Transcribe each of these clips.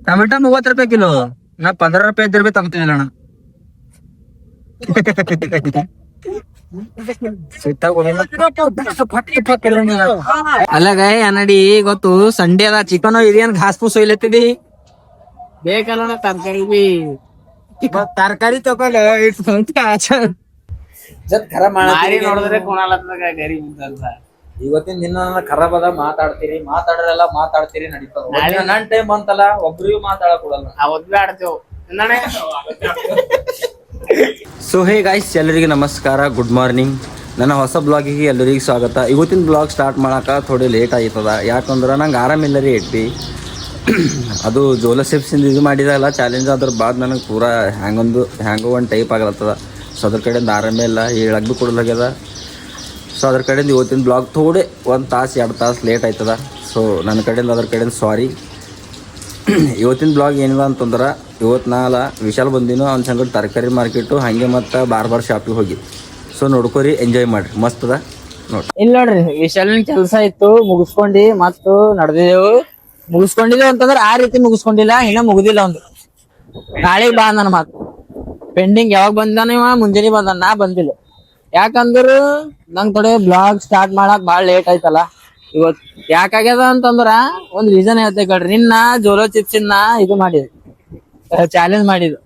Tomato 30 ರೂಪಾಯಿ kilo. ನಾ 15 ರೂಪಾಯಿ ಇದ್ದಿರ್ಬೇಕು ತಗೋತಿದ್ದಿಲ್ಲ ಅಣ್ಣ. ಅಲ್ಲ ಗೈ ಅನ್ನಡಿ ಗೊತ್ತು ಸಂಡೇ ಅದ ಚಿಕನ್ ಇದೇನ್ ಘಾಸ್ ಪೂಸ್ ಒಯ್ಲತ್ತಿದಿ ಬೇಕಲ್ಲ ತರಕಾರಿ ಬಿ ತರಕಾರಿ ತಗೊಳ್ಳ ಮಾರಿ ನೋಡಿದ್ರೆ ಕುಣಾಲತ್ತದ ಗರಿ ಅಂತ. ಇವತ್ತಿನ ದಿನ ಖರಾಬ್ ಅದ ಮಾತಾಡ್ತೀರಿ ಮಾತಾಡ್ತೀರಿ ನಡೀತದ. ನನ್ ಟೈಮ್ ಬಂತಲ್ಲ ಒಬ್ರಿಗೂ ಮಾತಾಡಕ್ ಕೊಡಲ್ಲ. ಒಬ್ಬೇ ಆಡ್ತೇವ್ ಎಂದಣೆ. ಸೊ ಹೇ ಗೈಸ್, ಎಲ್ಲರಿಗೆ ನಮಸ್ಕಾರ, ಗುಡ್ ಮಾರ್ನಿಂಗ್. ನನ್ನ ಹೊಸ ಬ್ಲಾಗಿಗೆ ಎಲ್ಲರಿಗೂ ಸ್ವಾಗತ. ಇವತ್ತಿನ ಬ್ಲಾಗ್ ಸ್ಟಾರ್ಟ್ ಮಾಡಕ್ಕೆ ಥೋಡೆ ಲೇಟ್ ಆಯ್ತದ, ಯಾಕಂದ್ರೆ ನಂಗೆ ಆರಾಮಿಲ್ಲ ರೀ ಎಟ್ಟಿ. ಅದು ಜೋಲಸೆಪ್ಸಿಂದ ಇದು ಮಾಡಿದಲ್ಲ ಚಾಲೆಂಜ್, ಅದ್ರ ಬಾದ್ ನನಗೆ ಪೂರಾ ಹ್ಯಾಂಗೋ ಒಂದು ಟೈಪ್ ಆಗಲತ್ತದ. ಸೊ ಅದ್ರ ಕಡೆಯಿಂದ ಆರಾಮೇ ಇಲ್ಲ, ಹೇಳಕ್ಕೆ ಭೀ ಕೊಡಲಾಗ್ಯದ. ಸೊ ಅದ್ರ ಕಡೆಯಿಂದ ಇವತ್ತಿನ ಬ್ಲಾಗ್ ಥೋಡೆ 1 ತಾಸು 2 ತಾಸು ಲೇಟ್ ಆಯ್ತದ. ಸೊ ನನ್ನ ಕಡೆಯಿಂದ ಅದ್ರ ಕಡೆಯಿಂದ ಸಾರಿ. ಇವತ್ತಿನ ಬ್ಲಾಗ್ ಏನಿಲ್ಲ ಅಂತಂದ್ರೆ, ಇವತ್ತು ನಾಲ ವಿಶಾಲ್ ಬಂದಿನೋ ಅವ್ನ ಸಂಗಡ ತರಕಾರಿ ಮಾರ್ಕೆಟು ಹಾಗೆ ಮತ್ತು ಬಾರ್ ಶಾಪಿಗೆ ಹೋಗಿ. ಸೊ ನೋಡ್ಕೋರಿ, ಎಂಜಾಯ್ ಮಾಡಿರಿ, ಮಸ್ತ್ ಅದ ನೋಡಿ. ಇಲ್ಲ ನೋಡ್ರಿ, ವಿಶಾಲಿನ ಕೆಲಸ ಇತ್ತು ಮುಗಿಸ್ಕೊಂಡಿ ಮತ್ತು ನಡೆದಿದ್ದೆವು. ಮುಗಿಸ್ಕೊಂಡಿದ್ದೇವೆ ಅಂತಂದ್ರೆ ಆ ರೀತಿ ಮುಗಿಸ್ಕೊಂಡಿಲ್ಲ, ಇನ್ನ ಮುಗುದಿಲ್ಲ. ಒಂದು ನಾಳೆಗೆ ಬಾ ನನ್ನ ಮಾತು ಪೆಂಡಿಂಗ್. ಯಾವಾಗ ಬಂದಾನ ಇವ? ಮುಂಜಾನೆ ಬಂದ, ನಾ ಬಂದಿಲ್ಲ. ಯಾಕಂದ್ರ ನಂಗೆ ಥೋಡೆ ಬ್ಲಾಗ್ ಸ್ಟಾರ್ಟ್ ಮಾಡಕ್ ಭಾಳ ಲೇಟ್ ಆಯ್ತಲ್ಲ ಇವತ್ತು. ಯಾಕಾಗ್ಯದ ಅಂತಂದ್ರ ಒಂದ್ ರೀಸನ್ ಹೇಳ್ತೇವೆ ಕಡ್ರಿ. ನಿನ್ನ ಜೋಲೋ ಚಿಪ್ಸಿನ ಇದು ಮಾಡಿದ್ ಚಾಲೆಂಜ್ ಮಾಡಿದ್.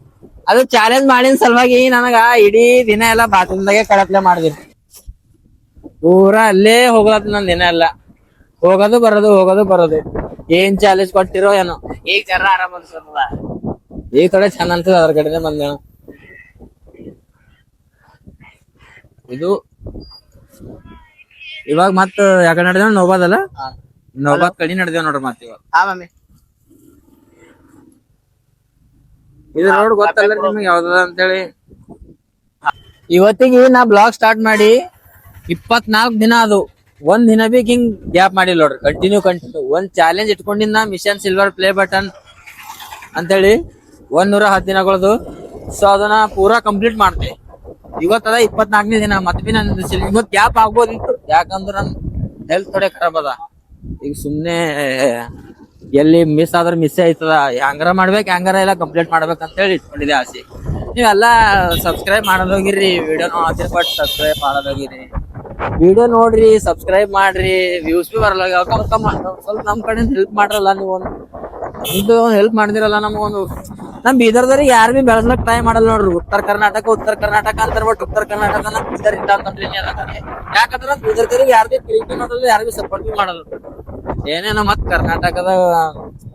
ಅದು ಚಾಲೆಂಜ್ ಮಾಡಿದ ಸಲುವಾಗಿ ನನಗ ಇಡೀ ದಿನ ಎಲ್ಲ ಬಾತ್ರೂಮ್ದಾಗೆ ಕಳಪ್ಲೆ ಮಾಡಿದೀನಿ. ಪೂರಾ ಅಲ್ಲೇ ಹೋಗ್ಲತ್ತ ನನ್ ದಿನ ಎಲ್ಲ, ಹೋಗೋದು ಬರೋದು. ಏನ್ ಚಾಲೆಂಜ್ ಕೊಟ್ಟಿರೋ ಏನೋ. ಈಗ ಜರ ಆರಾಮ್ ಅನ್ಸದ, ಈಗ ಥೋಡೆ ಚಂದ ಅನ್ಸದ, ಅದ್ರ ಕಡೆನೆ ಬಂದೇಣ. ಇದು ಇವಾಗ ಮತ್ ಯಾಕಡೆ ನಡೆದೇವ್? ನೋಬಾದ್ ಅಲ್ಲ, ನೋಬಾದ್ ಕಡೆ ನಡೆದೇವ್ ನೋಡ್ರಿ. ಮತ್ ಇವಾಗ ಇದು ರೋಡ್ ಗೊತ್ತಲ್ಲ ನಿಮ್ಗೆ ಯಾವ್ದದ ಅಂತೇಳಿ. ಇವತ್ತಿಗೆ ನಾ ಬ್ಲಾಗ್ ಸ್ಟಾರ್ಟ್ ಮಾಡಿ 24 ದಿನ ಅದು. ಒಂದ್ ದಿನ ಬಿ ಹಿಂಗ್ ಗ್ಯಾಪ್ ಮಾಡಿಲ್ಲ ನೋಡ್ರಿ. ಕಂಟಿನ್ಯೂ ಒಂದ್ ಚಾಲೆಂಜ್ ಇಟ್ಕೊಂಡಿನ ಮಿಷನ್ ಸಿಲ್ವರ್ ಪ್ಲೇ ಬಟನ್ ಅಂತೇಳಿ 110 ದಿನಗಳದು. ಸೊ ಅದನ್ನ ಪೂರಾ ಕಂಪ್ಲೀಟ್ ಮಾಡ್ತೆ. ಇವತ್ತದ 24ನೇ ದಿನ. ಮತ್ತೆ ಬಿ ನನ್ ಇವತ್ ಗ್ಯಾಪ್ ಆಗ್ಬೋದಿತ್ತು, ಯಾಕಂದ್ರ ನನ್ ಹೆಲ್ತ್ ಥೋಡೆ ಖರಾಬ್ ಅದ. ಈಗ ಸುಮ್ನೆ ಎಲ್ಲಿ ಮಿಸ್ ಆದ್ರೆ ಮಿಸ್ ಆಯ್ತದ. ಹ್ಯಾಂಗಾರ ಮಾಡ್ಬೇಕು, ಹ್ಯಾಂಗಾರ ಎಲ್ಲ ಕಂಪ್ಲೀಟ್ ಮಾಡ್ಬೇಕಂತೇಳಿ ಇಟ್ಕೊಂಡಿದ್ದೆ ಆಸೆ. ನೀವೆಲ್ಲ ಸಬ್ಸ್ಕ್ರೈಬ್ ಮಾಡೋದೋಗಿರ್ರಿ, ವಿಡಿಯೋ ನೋಡತ್ತೀರಿ ಬಟ್ ಸಬ್ಸ್ಕ್ರೈಬ್ ಮಾಡೋದೋಗಿರಿ. ವಿಡಿಯೋ ನೋಡ್ರಿ, ಸಬ್ಸ್ಕ್ರೈಬ್ ಮಾಡ್ರಿ. ವ್ಯೂಸ್ ಬಿ ಬರಲ್ಲ, ಸ್ವಲ್ಪ ನಮ್ ಕಡೆಯಿಂದ ಹೆಲ್ಪ್ ಮಾಡ್ರಲ್ಲ ನೀವು. ಇದು ಹೆಲ್ಪ್ ಮಾಡಿದಿರಲ್ಲ ನಮಗೊಂದು. ನಮ್ ಬೀದರ್ದವ್ರಿಗೆ ಯಾರು ಬಿ ಬೆಳೆಸ್ಲಕ್ ಟ್ರೈ ಮಾಡಲ್ಲ ನೋಡ್ರಿ. ಉತ್ತರ ಕರ್ನಾಟಕ ಅಂತಾರ, ಬಟ್ ಉತ್ತರ ಕರ್ನಾಟಕನ ಬೀದರ್ ಇಂದ ಅಂತಂದ್ರೆ ಯಾಕಂದ್ರ ಬೀದರ್ದವ್ರಿಗೆ ಯಾರು ಬಿ ಪ್ರೀತಿ ಮಾಡಲ್ಲ, ಯಾರು ಬಿ ಸಪೋರ್ಟ್ ಬಿ ಮಾಡಲ್ಲ. ಏನೇನೋ ಮತ್ ಕರ್ನಾಟಕದ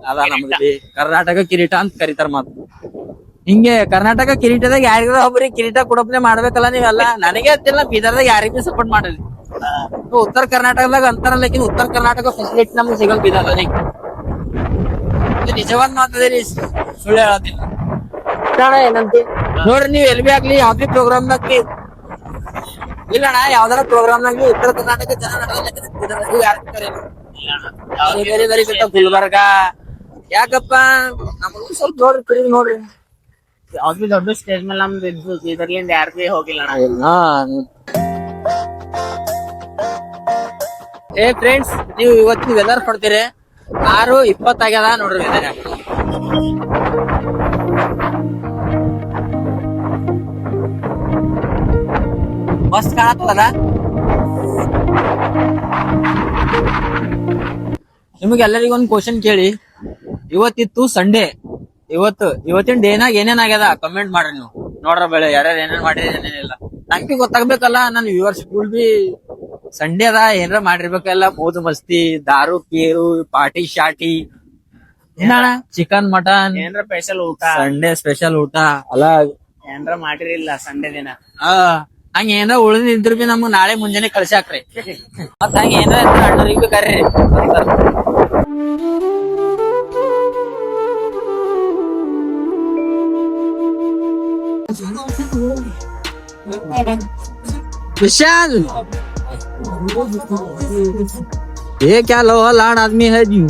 ಅದ ನಮ್ದು ಬಿ ಕರ್ನಾಟಕ ಕಿರೀಟ ಅಂತ ಕರೀತಾರ. ಮತ್ ಹಿಂಗೆ ಕರ್ನಾಟಕ ಕಿರೀಟದಾಗ ಯಾರಿಗಾರ ಒಬ್ಬರಿಗೆ ಕಿರೀಟ ಕೊಡಪ್ಲೆ ಮಾಡ್ಬೇಕಲ್ಲ ನೀವೆಲ್ಲ. ನನಗೆ ಅಂತಿಲ್ಲ, ಬೀದರ್ದಾಗ ಯಾರಿಗ್ ಬಿ ಸಪೋರ್ಟ್ ಮಾಡಲಿ. ಉತ್ತರ ಕರ್ನಾಟಕದಾಗ ಅಂತಾರಲ್ಲ, ಉತ್ತರ ಕರ್ನಾಟಕ ಫೆಸಿಲಿಟಿ ನಮ್ಗೆ ಸಿಗಲ್ ಬೀದರ್. ನಿಜವಾದ ಮಾತದೇರಿ, ಸುಳ್ಳು ಹೇಳತ್ತಿಲ್ಲ. ಏನಂತಿ ನೋಡ್ರಿ, ನೀವ್ ಎಲ್ ಬಿ ಆಗ್ಲಿ ಯಾವ್ದೇ ಪ್ರೋಗ್ರಾಮ್ನಾಗ ಇಲ್ಲ ಅಣ್ಣ, ಯಾವ್ದಾರ ಪ್ರೋಗ್ರಾಮ್ನಾಗ ಉತ್ತರ ಕರ್ನಾಟಕ ಜನ ಗುಲ್ಬರ್ಗ ಯಾಕಪ್ಪ ನಮ್ದು ಸ್ವಲ್ಪ ನೋಡ್ರಿ, ತಿರುಗಿ ನೋಡ್ರಿ. ಯಾವ್ದು ದೊಡ್ಡ ಸ್ಟೇಜ್ ಮೇಲೆ ನಮ್ದು ಇದ್ದು ಇದರ್ಲಿಂದ ಯಾರು ಬಿ ಹೋಗಿಲ್ಲ ಅಣ್ಣ. ಏ ಫ್ರೆಂಡ್ಸ್, ನೀವು ಇವತ್ತು ವೆದರ್ ಕೊಡ್ತೀರಿ 6:20 ಆಗ್ಯದ ನೋಡ್ರಿ. ವೆದರ್ ಮಸ್ತ್ ಕಾಣತ್ತಲ್ಲ. ನಿಮಗೆಲ್ಲರಿಗೂ ಒಂದು ಕ್ವಶನ್ ಕೇಳಿ. ಇವತ್ತಿತ್ತು ಸಂಡೇ. ಇವತ್ತಿನ ಡೇನಾಗ ಏನೇನ್ ಆಗ್ಯದ ಕಮೆಂಟ್ ಮಾಡ್ರಿ ನೀವು. ನೋಡ್ರ ಬೆಳೆ ಯಾರ್ಯಾರು ಏನೇನ್ ಮಾಡಿರಿ ಏನೇನಿಲ್ಲ ನಂಗೆ ಗೊತ್ತಾಗ್ಬೇಕಲ್ಲ. ನನ್ ವ್ಯೂವರ್ಸ್ ಬಿ ಸಂಡೇ ಅದ, ಏನಾರ ಮಾಡಿರ್ಬೇಕಲ್ಲ. ಮೋಜು ಮಸ್ತಿ, ದಾರು ಪೀರು, ಪಾರ್ಟಿ ಶಾಟಿ, ಏನಣ್ಣ ಚಿಕನ್ ಮಟನ್, ಏನಾರ ಸ್ಪೆಷಲ್ ಊಟ, ಸಂಡೇ ಸ್ಪೆಷಲ್ ಊಟ ಅಲ್ಲ ಏನಾರ ಮಾಡಿರಿಲ್ಲ ಸಂಡೇ ದಿನ. ಹಂಗ ಏನಾರ ಉಳಿದಿದ್ರು ಬಿ ನಮ್ಗ್ ನಾಳೆ ಮುಂಜಾನೆ ಕಳ್ಸಾಕ್ರಿ. ಮತ್ ಹಂಗ ಏನಾರ ಅಣ್ಣರಿಗೆ ಬಿ ಕರ್ರಿ. विशाल, ये क्या लोहा लाड आदमी है जी?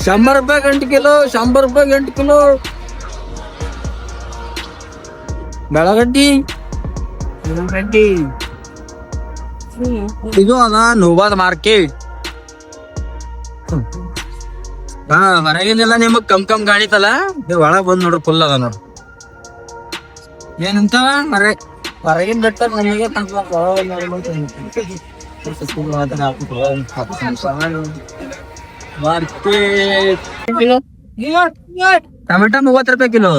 100 रुपये गंट किलो, 100 रुपये गंट किलो. ಬೆಳಗಡ್ಡಿ ಇದು ಅದ ನೋವಾದ ಮಾರ್ಕೆಟ್. ಹಾ ಹೊರಗಿನೆಲ್ಲ ನಿಮಗ್ ಕಮ್ ಗಾಣಿತಲ್ಲ, ನೀವು ಒಳಗ್ ಬಂದ್ ನೋಡ್ರಿ ಫುಲ್ ಅದ ನೋಡ್ರಿ. ಏನಂತ ಹೊರಗಿನ ಬೆಟ್ಟ ನಮಗೆ ಟೊಮೆಟೊ 30 ರೂಪಾಯಿ ಕಿಲೋ.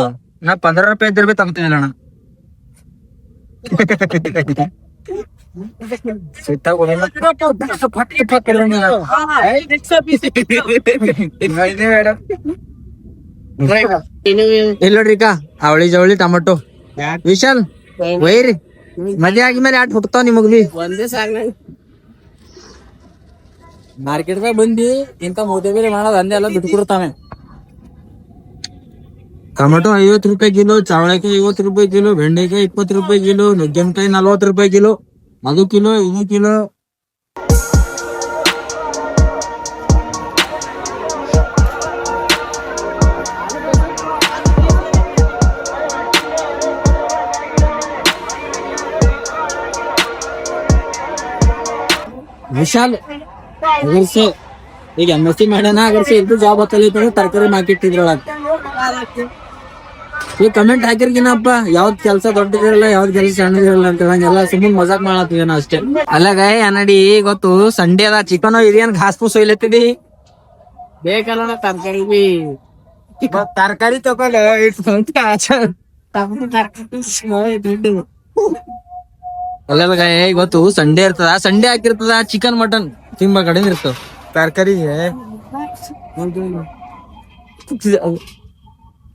ನಾ 15 ರೂಪಾಯಿ ಇದ್ದಿರ್ಬೇಕು ತಗೋತೀನಿ ಅಣ್ಣ. ಇಲ್ಲ ನೋಡ್ರಿ ಅವಳಿ ಜವಳಿ ಟೊಮೆಟೊ. ವಿಶಾಲ್ ಒಯ್ರಿ, ಮದ್ವೆ ಆಗಿದ್ಮೇಲೆ ಆಟ್ ಹುಟ್ತಾವ ನಿಮಗ್ ಬಿ. ಒಂದೇ ಸಾಕ್ ಮಾರ್ಕೆಟ್ಗೆ ಬಂದಿ ಇಂತ ಮೋದಿ ಮಾಡೋದು ಅಂದೆ ಎಲ್ಲ ಬಿಟ್ಕೊಡ್ತಾವೆ. ಟೊಮೆಟೊ 50 ರೂಪಾಯಿ ಕಿಲೋ, ಚವಳಿಕಾಯಿ 50 ರೂಪಾಯಿ ಕಿಲೋ, ಬೆಂಡೆಕಾಯಿ 20 ರೂಪಾಯಿ ಕಿಲೋ, ನುಗ್ಗೆಕಾಯಿ 40 ರೂಪಾಯಿ ಕಿಲೋ. ಅದು ಕಿಲೋ, ಇದು ಕಿಲೋ. ವಿಶಾಲ್ ಅಗರ್ಸೆ ಈಗ MSc ಮಾಡ್ಯಾನ, ಅಗರ್ಸೆ ಇದ್ದು ಜಾಬ್ ಹತ್ತಲಿತ್ತು ತರಕಾರಿ ಮಾರ್ಕೆಟ್ ಇದ್ರೊಳಗ. ಈ ಕಮೆಂಟ್ ಹಾಕಿರ್ಕಿನಪ್ಪ ಯಾವ್ದ್ ಕೆಲ್ಸ ದೊಡ್ಡದಿರಲ್ಲ, ಯಾವ್ದ್ ಕೆಲ್ಸ ಸಣ್ಣದಿರಲ್ಲ ಅಂತ ಹೇಳಂಗೆಲ್ಲ ಸುಮ್ಮನೆ ಮಜಾಕ್ ಮಾಡತ್ತೀನ ಅಷ್ಟೇ. ಅಲ್ಲಾಗ ಏನಡಿ ಗೊತ್ತು, ಸಂಡೇ ಅದ ಚಿಕನ್ ಇದೇನ್ ಘಾಸ್ ಪೂಸ್ ಒಯ್ಲತ್ತಿದಿ ಬೇಕಲ್ಲ ತರಕಾರಿ ಬಿ. ತರಕಾರಿ ತಗೊಂಡ ಅಲ್ಲಾಗ ಗೊತ್ತು ಸಂಡೇ ಇರ್ತದ, ಸಂಡೇ ಹಾಕಿರ್ತದ ಚಿಕನ್ ಮಟನ್ ತಿಂಬ ಕಡಿಮೆ ಇರ್ತದ. ತರಕಾರಿಗೆ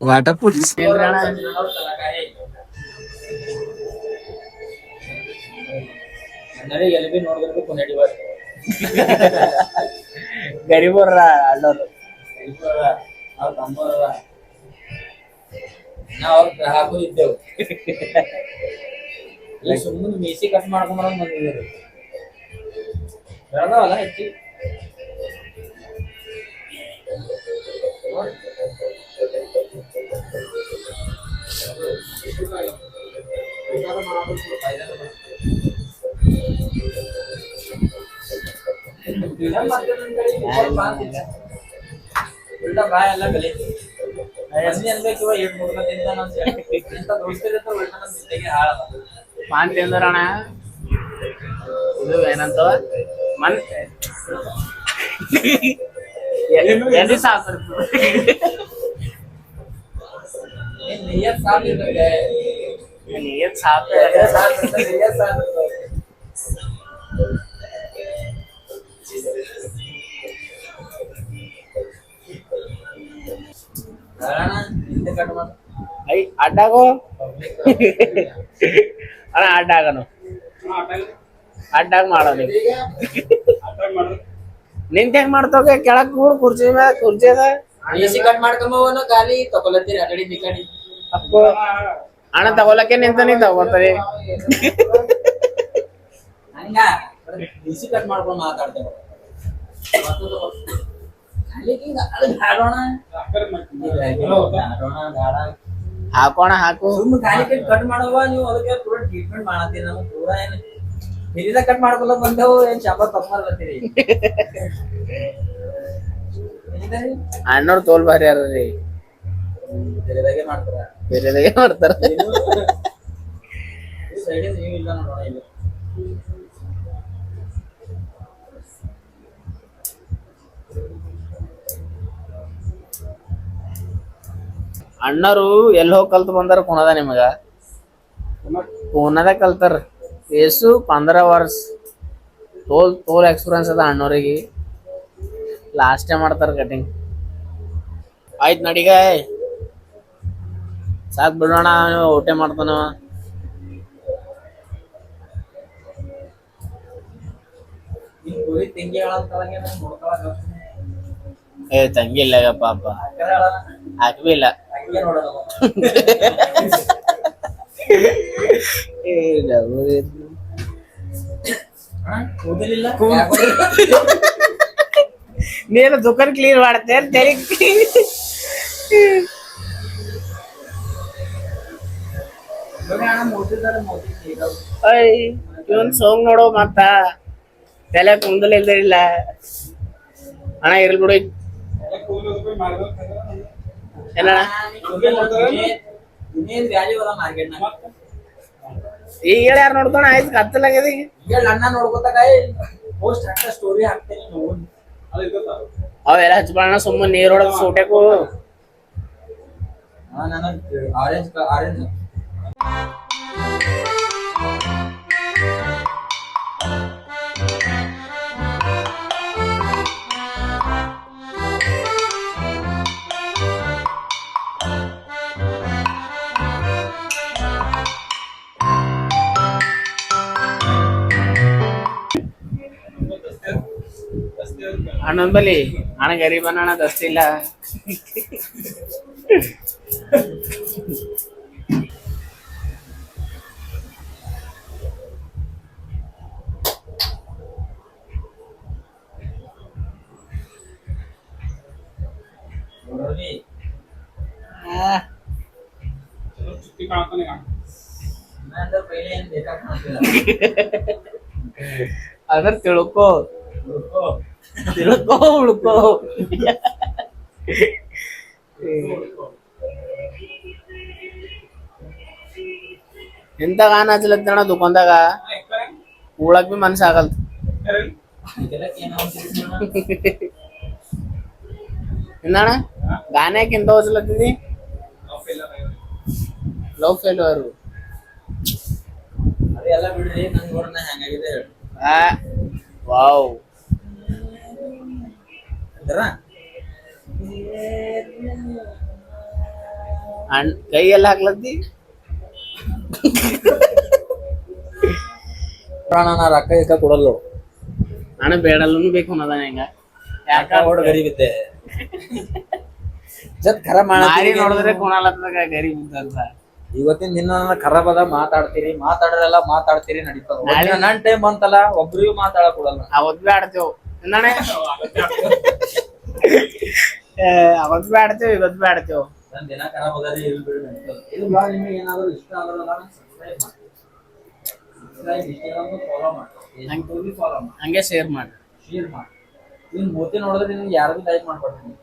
ವಾಟರ್ ಪುಲ್ಸ್ ಗರಿಬರ ಅಲ್ಲೋರು ನಾವು ಗ್ರಾಹಕರು ಇದ್ದೇವು. ಸುಮ್ಮನೆ ಮೀಸಿ ಕಟ್ ಮಾಡ್ಕೊಂಡ್ ಬಂದಿದ್ರು ಬೆಳಗಾವಲ್ಲ ಹೆಚ್ಚಿ. ಎಲ್ಲ ಬೆಲೆ ಪಾನ್ ತಿಂದ್ರಣ ಇದು ಏನಂತ ಮನ್ ಎಲ್ಲಿ ಸಾಕು ಅಡ್ಡಾಗೋ ಅಣ್ಣ ಅಡ್ಡಾಗನು ಅಡ್ಡಾಗ ಮಾಡೋ ನಿಂತ ಹೆಂಗ್ ಮಾಡ್ತಾವ ಕೆಳಕ್ ಕೂಡ ಕುರ್ಚಿ ಮ್ಯಾಗ ಕುರ್ಚಿ ಅದ ಕಟ್ ಮಾಡ್ಕೊಂಬವನು ಗಾಲಿ ತಗೊಳತ್ತೀರಿ ಅಗಡಿ ಬಿಕಡಿ ಅಪ್ಪ ಅಣ್ಣ ತಗೊಳಕ್ಕೆ ನಿಂತ ನೀ ತಗೋತಾರೆ ಹಂಗ ಬಿಸಿ ಕಟ್ ಮಾಡ್ಕೊಂಡು ಮಾತಾಡ್ತೇವೆ ಹಾಕೋಣ ಹಾಕು ಸುಮ್ಮನೆ ಕಟ್ ಮಾಡವ ನೀವು ಅದಕ್ಕೆ ಪೂರಾ ಟ್ರೀಟ್ಮೆಂಟ್ ಮಾಡತ್ತೀರಿ. ನಮ್ಗೆ ಪೂರಾ ಏನ್ ಹಿರಿದ ಕಟ್ ಮಾಡ್ಕೊಳ ಬಂದವು ಏನ್ ಶಾಪ ತಪ್ಪ ಮಾಡ್ಲತ್ತೀರಿ. ಅಣ್ಣವ್ರು ತೋಲ್ ಭಾರಿ ಯಾರ್ರಿ ಬೇರೆದಾಗೆ ಮಾಡ್ತಾರ ಬೇರೆದಾಗೆ ಮಾಡ್ತಾರ ಸೈಡಿಂದ ನೀವು ಇಲ್ಲ ನೋಡೋಣ ಇಲ್ಲ ಅಣ್ಣರು ಎಲ್ಲಿ ಹೋಗಿ ಕಲ್ತು ಬಂದಾರ ಕುಣದ ನಿಮಗ ಪೂನಾದ ಕಲ್ತಾರ ಏಸು 15 ವರ್ಷ ತೋಲ್ ಎಕ್ಸ್ಪೀರಿಯನ್ಸ್ ಅದ ಅಣ್ಣವ್ರಿಗೆ. ಲಾಸ್ಟ್ ಟೈಮ್ ಮಾಡ್ತಾರ ಕಟಿಂಗ್. ಆಯ್ತು ನಡಿಗ ಸಾಕ್ ಬಿಡೋಣ, ಊಟ ಮಾಡ್ತಾನ. ಏ ತಂಗಿ ಇಲ್ಲ ಪಾಪ ಹಾಕ್ಬಿ ಇಲ್ಲ ನೀನು ದುಕಾನ್ ಕ್ಲೀನ್ ಮಾಡ್ತೇನೆ ಇವನ್ ಸೋಂಗ್ ನೋಡು ಮತ್ತ ತಲೆ ಕುಂದಲ್ ಇಲ್ಲ ಅಣ್ಣ ಇರ್ಲಿ ಬಿಡು ಏನಣ್ಣ ಈಗ ಹೇಳಿ ಯಾರು ನೋಡ್ತಾನ ಆಯ್ತು ಕತ್ತಲಾಗ್ಯದ ಈಗ ಅಣ್ಣ ನೋಡ್ಕೋತಾಗ ಪೋಸ್ಟ್ ಹಾಕ್ತಾ ಸ್ಟೋರಿ ಹಾಕ್ತೇನೆ ಅವೆಲ್ಲ ಹಚ್ಬಾಣ ಸುಮ್ಮನೆ ನೀರೊಳಗೆ ಸೂಟೆಕು ಆರೆಂಜ್ ಆರೆಂಜ್ ಅಣ್ಣನ ಬಲಿ ಅಣ್ಣ ಗರೀಬ್ ಅಣ್ಣ ದಸ್ತಿಲ್ಲ ಅದ್ರ ತಿಳ್ಕೋ ತಿಳ್ಕೋ ಉಳ್ಕೋ ಎಂತ ಗಾನ ಹಚ್ಚಲತ್ತಣ ದುಕಾನ್ದಾಗ ಉಳಕ್ ಬಿ ಮನ್ಸ ಆಗಲ್ತ ಎಂದಣ ಗಾನ ಯಾಕೆ ಎಂತ ಹಚ್ಚಲತ್ತಿದಿ ಲವ್ ಫೇಲ್ಯೂರ್ ಅದೆಲ್ಲ ಬಿಡ್ರಿ ನನ್ ನೋಡ್ನ ಹೆಂಗಾಗಿದೆ ಹೇಳಿ ವಾವ್ ಕೈ ಎಲ್ಲ ಹಾಕ್ಲತ್ತಿ ನಾ ರೊಕ್ಕ ಇಕ್ಕ ಕೊಡಲ್ಲ ನಾನು ಬೇಡಲ್ಲೂ ಬೇಕು ಅನ್ನೋದ ಹೆಂಗ ಯಾಕ ಓಡ್ ಗರೀಬಿದ್ದೆ ಜತ್ ಖರ ಮಾರಿ ನೋಡಿದ್ರೆ ಕುಣಾಲತ್ತದಾಗ ಗರೀಬ್ ಅಂತ ಇವತ್ತಿನ ದಿನ ಖರಾಬ್ ಅದ ಮಾತಾಡ್ತೀರಿ ಮಾತಾಡ್ರೆಲ್ಲ ಮಾತಾಡ್ತೀರಿ ನಡೀತದ ನಾಳೆ ನನ್ ಟೈಮ್ ಬಂತಲ್ಲ ಒಬ್ರಿಗೂ ಮಾತಾಡಕ್ ಕೊಡಲ್ಲ ಅವತ್ ಬಿ ಆಡ್ತೇವ್ ಎಂದಣೆ ಅವತ್ ಬಿ ಆಡ್ತೇವ್ ಇವತ್ ಬಿ ಆಡ್ತೇವ್ ನನ್ ದಿನ ಖರಾಬ್ ಅದ ಇದು ಬ್ಲಾಗ್ ನಿಮಗೆ ಏನಾದ್ರು ಇಷ್ಟ ಆಗಲ್ಲ ಸಬ್ಸ್ಕ್ರೈಬ್ ಮಾಡಿ ಫಾಲೋ ಮಾಡಿ ಹಂಗೆ ಶೇರ್ ಮಾಡಿ ಇವ್ನ ಮೂತಿ ನೋಡಿದ್ರೆ ನಿಮ್ಗೆ ಯಾರಿಗೂ ಲೈಕ್ ಮಾಡ್ಕೊಡ್ತೀನಿ